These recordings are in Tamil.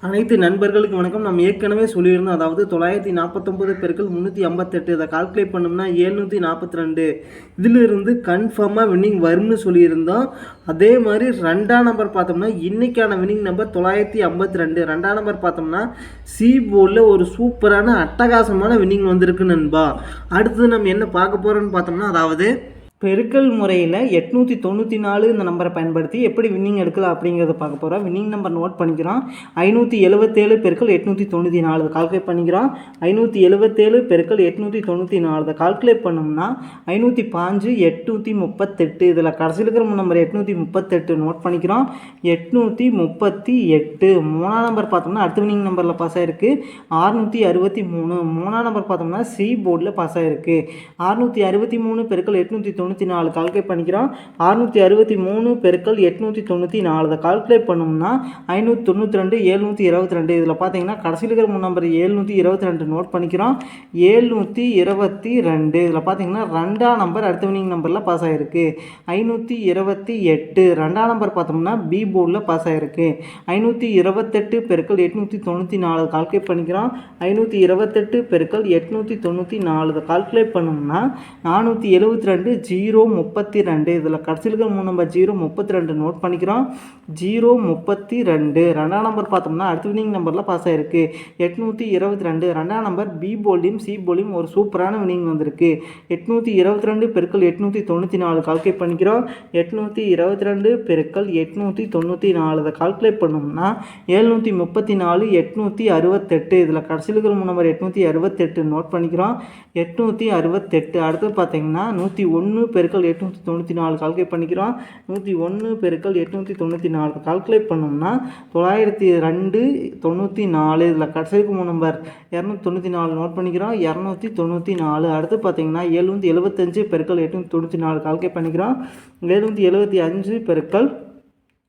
அனைத்து நண்பர்களுக்கு வணக்கம். நம்ம ஏற்கனவே சொல்லியிருந்தோம், அதாவது 949 பெருக்கள் 358 இதை கால்குலேட் பண்ணோம்னா 742 இதிலிருந்து கன்ஃபார்மாக வின்னிங் வரும்னு சொல்லியிருந்தோம். அதே மாதிரி ரெண்டாம் நம்பர் பார்த்தோம்னா இன்றைக்கான வின்னிங் நம்பர் 952. ரெண்டாம் நம்பர் பார்த்தோம்னா சி போர்டில் ஒரு சூப்பரான அட்டகாசமான வின்னிங் வந்திருக்கு நண்பா. அடுத்தது நம்ம என்ன பார்க்க போகிறோன்னு பார்த்தோம்னா, அதாவது பெருக்கல் முறையில் 894 இந்த நம்பரை பயன்படுத்தி எப்படி வின்னிங் எடுக்கலாம் அப்படிங்கிறத பார்க்க போகிறோம். வின்னிங் நம்பர் நோட் பண்ணிக்கிறோம். 577 பெருக்கல் 894 கால்குலேட் பண்ணிக்கிறோம். 577 பெருக்கல் 894 கால்குலேட் பண்ணோம்னா 505 838. இதில் கடைசியில் இருக்கிற நம்பர் 838 நோட் பண்ணிக்கிறோம். 838 மூணாம் நம்பர் பார்த்தோம்னா அடுத்த வின்னிங் நம்பரில் பாஸ் ஆகிருக்கு 663. மூணாம் நம்பர் பார்த்தோம்னா சி போர்டில் பாஸ் ஆகிருக்கு 663 பெருக்கல் 894 கால்குலேட் பண்ணிக்கிறோம். 663 பெருக்கல் 894 கால்குலேட் பண்ணோம்னா 592 722. இதில் பார்த்தீங்கன்னா கடைசியில் இருக்கிற நம்பர் 722 நோட் பண்ணிக்கிறோம். 722 இதில் பார்த்தீங்கன்னா ரெண்டாம் நம்பர் அடுத்த வின்னிங் நம்பரில் பாஸ் ஆகிருக்கு 528. ரெண்டாம் நம்பர் பார்த்தோம்னா பி போர்டில் பாஸ் ஆகிருக்கு 528 பெருக்கல் 894 கால்குலேட் பண்ணிக்கிறோம். 528 பெருக்கல் 894 கால்குலேட் பண்ணோம்னா 472 032. இதில் கடைசியில் இருக்கிற நம்பர் 032 நோட் பண்ணிக்கிறோம். 032 ரெண்டாம் நம்பர் பார்த்தோம்னா அடுத்த வின்னிங் நம்பரில் பாஸ் ஆகிருக்கு 822. ரெண்டாம் நம்பர் பி போல்டையும் சி போல்டையும் ஒரு சூப்பரான வின்னிங் வந்திருக்கு 822 பெருக்கல் 894 கால்குலேட் பண்ணிக்கிறோம். 822 பெருக்கல் 894 கால்குலேட் பண்ணோம்னா 734 868. இதில் கடைசியில் இருக்கிற நம்பர் 868 நோட் பண்ணிக்கிறோம். 868 அடுத்து பார்த்தீங்கன்னா 101 பெருக்கல் 894 கால்குலேட் பண்ணிக்கிறோம். 101 பெருக்கல் 894 கால்குலேட் பண்ணோம்னா 902 94. இதில் கடைசிக்கு நம்பர் 294 நோட் பண்ணிக்கிறோம். 294 அடுத்து பார்த்தீங்கன்னா 775 பெருக்கல் 894 கால்குலேட் பண்ணிக்கிறோம். 775 பெருக்கல்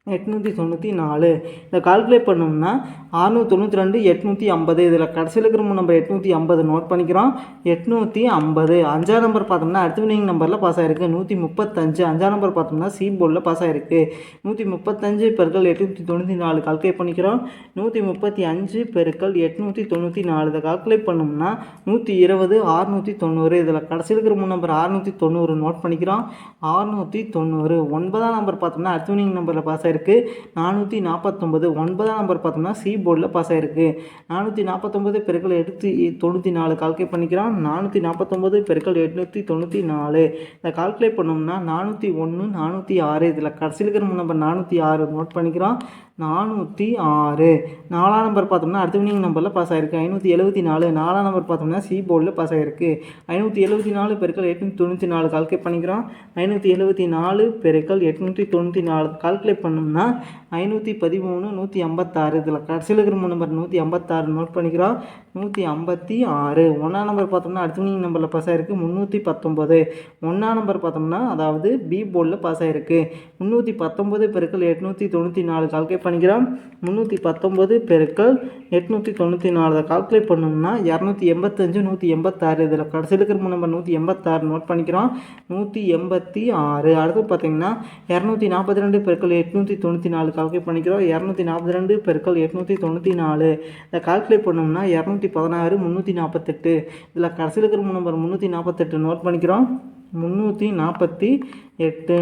894 இதை கால்குலேட் பண்ணோம்னா 692 850. இதில் கடைசியில் இருக்கிற நம்பர் 850 நோட் பண்ணிக்கிறோம். 850 அஞ்சாம் நம்பர் பார்த்தோம்னா அடுத்த வின்னிங் நம்பரில் பாஸ் ஆகிருக்கு 135. அஞ்சாம் நம்பர் பார்த்தோம்னா சி போர்டில் பாஸ் ஆகிருக்கு 135 பெருக்கல் 894 கால்குலேட் பண்ணிக்கிறோம். 135 பெருக்கல் 894 இதை கால்குலேட் பண்ணோம்னா 120 690. இதில் கடைசியில் இருக்கிற நம்பர் 690 நோட் பண்ணிக்கிறோம். 690 ஒன்பதாம் நம்பர் பார்த்தோம்னா அடுத்த வின்னிங் நம்பரில் பாஸ் இருக்கு 449. ஒன்பதாம் நம்பர் பார்த்தோம்னா சி போர்டில் பாஸ் ஆகிருக்கு 449 பெருக்கல் 894 கால்குலேட் பண்ணிக்கிறோம். 449 பெருக்கல் 894 இதை கால்குலேட் பண்ணோம்னா 401 406. இதில் கடைசியில் இருக்கிற நம்பர் 406 நோட் பண்ணிக்கிறோம். 406 நாலாம் நம்பர் பார்த்தோம்னா அடுத்த வின்னிங் நம்பரில் பாஸ் ஆகிருக்கு 574. நாலாம் நம்பர் பார்த்தோம்னா சி போர்டில் பாஸ் ஆகிருக்கு 574 பெருக்கல் 894 கால்குலேட் பண்ணிக்கிறோம். 574 பெருக்கல் 894 கால்குலேட் பண்ணோம்னா 513 156. இதில் கடைசியில் இருக்கிற நம்பர் 156 நோட் பண்ணிக்கிறோம். 156 ஒன்றாம் நம்பர் பார்த்தோம்னா அடுத்த வின்னிங் நம்பரில் பாஸ் ஆகிருக்கு 319. ஒன்றாம் நம்பர் பார்த்தோம்னா அதாவது பி போர்டில் பாஸ் ஆகிருக்கு 319 பெருக்கல் 894 கால்குலேட் பண்ணிக்கிறோம். 319 பெருக்கல் 894 கால்குலேட் பண்ணோம்னா 285 186. இதில் கடைசியில் இருக்கிற நம்பர் 186 நோட் பண்ணிக்கிறோம். 186 அடுத்து பார்த்தீங்கன்னா 242 பெருக்கல் 894 கால்குலேட் பண்ணிக்கிறோம். 242 பெருக்கல் 894 இதை கால்குலேட் பண்ணோம்னா 216 348. இதில் கடைசியில் இருக்கிற நம்பர் 348 நோட் பண்ணிக்கிறோம். 348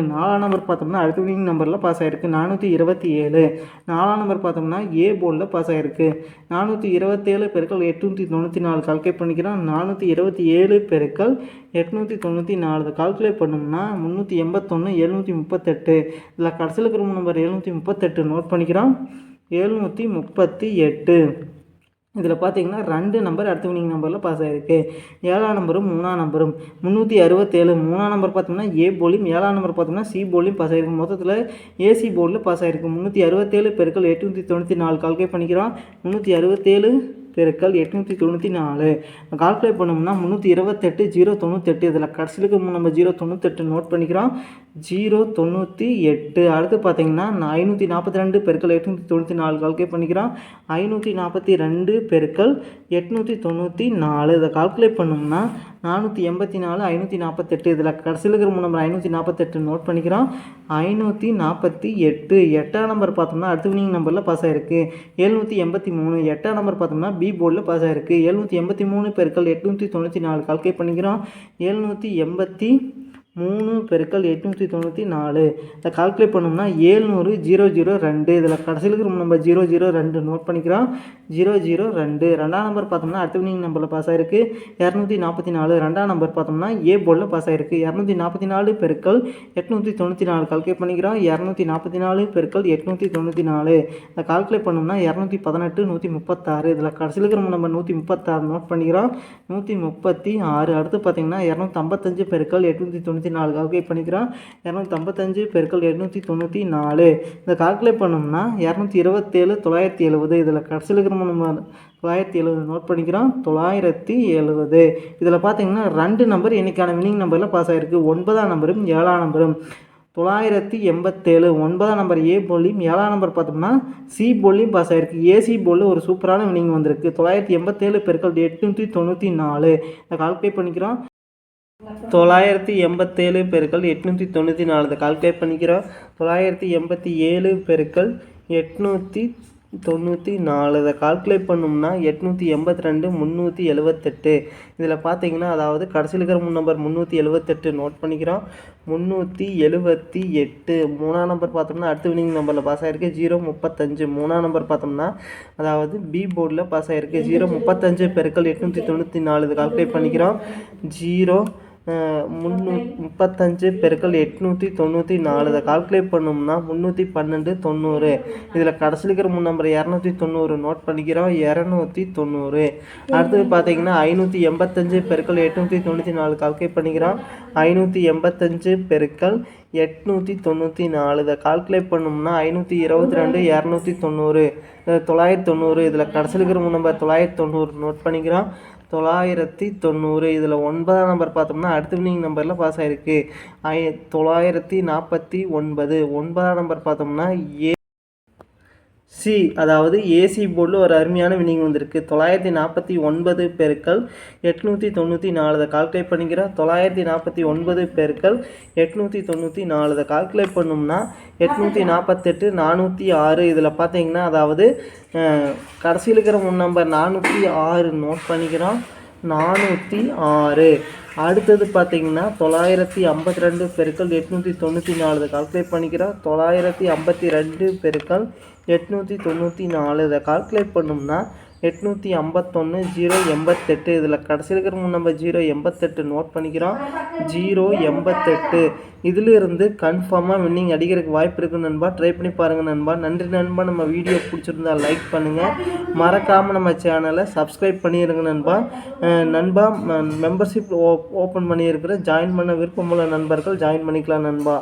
நாலாம் நம்பர் பார்த்தோம்னா அடுத்த வின்னிங் நம்பரில் பாஸ் ஆகிருக்கு 427. நாலாம் நம்பர் பார்த்தோம்னா ஏ போர்டில் பாஸ் ஆகிருக்கு 427 பெருக்கல் 894 கால்குலேட் பண்ணிக்கிறோம். 427 பெருக்கல் 894 கால்குலேட் பண்ணோம்னா 381 738. இதில் கடைசியில் இருக்கிற நம்பர் 738 நோட் பண்ணிக்கிறோம். 738 இதில் பார்த்தீங்கன்னா ரெண்டு நம்பர் அடுத்த வின்னிங் நம்பரில் பாஸ் ஆகிருக்கு ஏழாம் நம்பரும் மூணாம் நம்பரும் 367. மூணாம் நம்பர் பார்த்தோம்னா ஏ போர்டிலும் ஏழாம் நம்பர் பார்த்தோம்னா சி போர்டிலும் பாஸ் ஆகிருக்கு. மொத்தத்தில் ஏசி போர்டில் பாஸ் ஆகிருக்கு 367 பெருக்கல் 894 கால்குலேட் பண்ணிக்கிறோம். 367 பெருக்கல் 894 கால்குலேட் பண்ணோம்னா 328 098. இதில் கடைசியில் நம்ம 098 நோட் பண்ணிக்கிறோம். 098 அடுத்து பார்த்தீங்கன்னா 542 பெருக்கல் 894 கால்குலேட் பண்ணிக்கிறோம். 542 பெருக்கல் 894 இதை கால்குலேட் பண்ணோம்னா 484 548 இதில் கடைசியில் இருக்கிற நம்பர் 548 நோட் பண்ணிக்கிறோம். 548 8ஆம் நம்பர் பார்த்தோம்னா அடுத்த வினிங் நம்பரில் பாஸ் ஆகிருக்கு. 783 8ஆம் நம்பர் பார்த்தோம்னா பி போர்டில் பாஸ் ஆகிருக்கு. 783 பெருக்கல் 894 கால்குலேட் பண்ணிக்கிறோம். 783 பெருக்கல் 894 இதை கால்குலேட் பண்ணோம்னா 700 002 இதில் கடைசியில் இருக்கிற நம்பர் 002 நோட் பண்ணிக்கிறோம். 002 ரெண்டாம் நம்பர் பார்த்தோம்னா அடுத்த வினிங் நம்பரில் பாஸ் ஆகிருக்கு. 244 ரெண்டாம் நம்பர் பார்த்தோம்னா ஏ போர்டில் பாஸ் ஆகிருக்கு. 244 பெருக்கல் 894 கால்குலேட் பண்ணிக்கிறோம். 244 பெருக்கல் 894 இதை கால்குலேட் பண்ணோம்னா 218 136 இதில் கடைசியில் இருக்கிற நம்பர் 136 நோட் பண்ணிக்கிறோம். 136 அடுத்து பார்த்தீங்கன்னா 255 பெருக்கல் 894 கால்குலேட் பண்ணிக்கிறோம். 255 பெருக்கல் 894 இதை கால்குலேட் பண்ணோம்னா 227 970 இதில் கடைசியில் இருக்கிற நம்ம 970 நோட் பண்ணிக்கிறோம். 970 இதில் பார்த்தீங்கன்னா 2 நம்பர் இன்றைக்கான வினிங் நம்பரில் பாஸ் ஆகிருக்கு. 9ஆம் நம்பரும் 7ஆம் நம்பரும். 987 9ஆம் நம்பர் ஏ போர்ட்லையும் 7ஆம் நம்பர் பார்த்தோம்னா சி போர்ட்லையும் பாஸ் ஆகிருக்கு. ஏசி போர்டில் ஒரு சூப்பரான வினிங் வந்திருக்கு. 987 பெருக்கல் 894 இதை கால்குலேட் பண்ணிக்கிறோம். 987 பெருக்கல் 894 இதை கால்குலேட் பண்ணிக்கிறோம். 987 பெருக்கல் 894 இதை கால்குலேட் பண்ணோம்னா 882 378 இதில் பார்த்தீங்கன்னா அதாவது கடைசியில் இருக்கிற நம்பர் 378 நோட் பண்ணிக்கிறோம். 378 மூணாம் நம்பர் பார்த்தோம்னா அடுத்த வினிங் நம்பரில் பாஸ் ஆகிருக்கு. 035 மூணாம் நம்பர் பார்த்தோம்னா அதாவது பி போர்டில் பாஸ் ஆகிருக்கு. 035 பெருக்கல் 894 இதை கால்குலேட் பண்ணிக்கிறோம். 335 பெருக்கல் 894 இதை கால்குலேட் பண்ணோம்னா 312 90 இதில் கடைசியில் இருக்கிற நம்பர் 290 நோட் பண்ணிக்கிறோம். 290 அடுத்தது பார்த்தீங்கன்னா 585 பெருக்கல் 894 கால்குலேட் பண்ணிக்கிறோம். 585 பெருக்கல் 894 இதை கால்குலேட் பண்ணோம்னா 522 290 990 இதில் கடைசியில் இருக்கிற நம்பர் 990 நோட் பண்ணிக்கிறோம். 990 இதில் 9ஆம் நம்பர் பார்த்தோம்னா அடுத்த வினிங் நம்பரில் பாஸ் ஆகிருக்கு. 949 9ஆம் நம்பர் பார்த்தோம்னா சி அதாவது ஏசி போர்டில் ஒரு அருமையான வினிங் வந்திருக்கு. 949 பெருக்கல் 894 இதை கால்குலேட் பண்ணிக்கிறோம். 949 பெருக்கல் 894 இதை கால்குலேட் பண்ணோம்னா 848 406 இதில் பார்த்தீங்கன்னா அதாவது கடைசியில் இருக்கிற நம்பர் 406 நோட் பண்ணிக்கிறோம். 406 அடுத்தது பார்த்தீங்கன்னா 952 பெருக்கல் 894 இதை கால்குலேட் பண்ணிக்கிறோம். 952 பெருக்கல் 894 இதை கால்குலேட் பண்ணோம்னா 851 088 இதில் கடைசியில் இருக்கிற நம்பர் 088 நோட் பண்ணிக்கிறோம். 088 இதிலிருந்து கன்ஃபார்மாக வின்னிங் அடிக்கிறதுக்கு வாய்ப்பு இருக்குது நண்பா. ட்ரை பண்ணி பாருங்கள் நண்பா. நன்றி நண்பா. நம்ம வீடியோ பிடிச்சிருந்தா லைக் பண்ணுங்கள். மறக்காமல் நம்ம சேனலை சப்ஸ்கிரைப் பண்ணிடுங்க நண்பா. நண்பா மெம்பர்ஷிப் ஓப்பன் பண்ணியிருக்கிற ஜாயின் பண்ண விருப்பமுள்ள நண்பர்கள் ஜாயின் பண்ணிக்கலாம் நண்பா.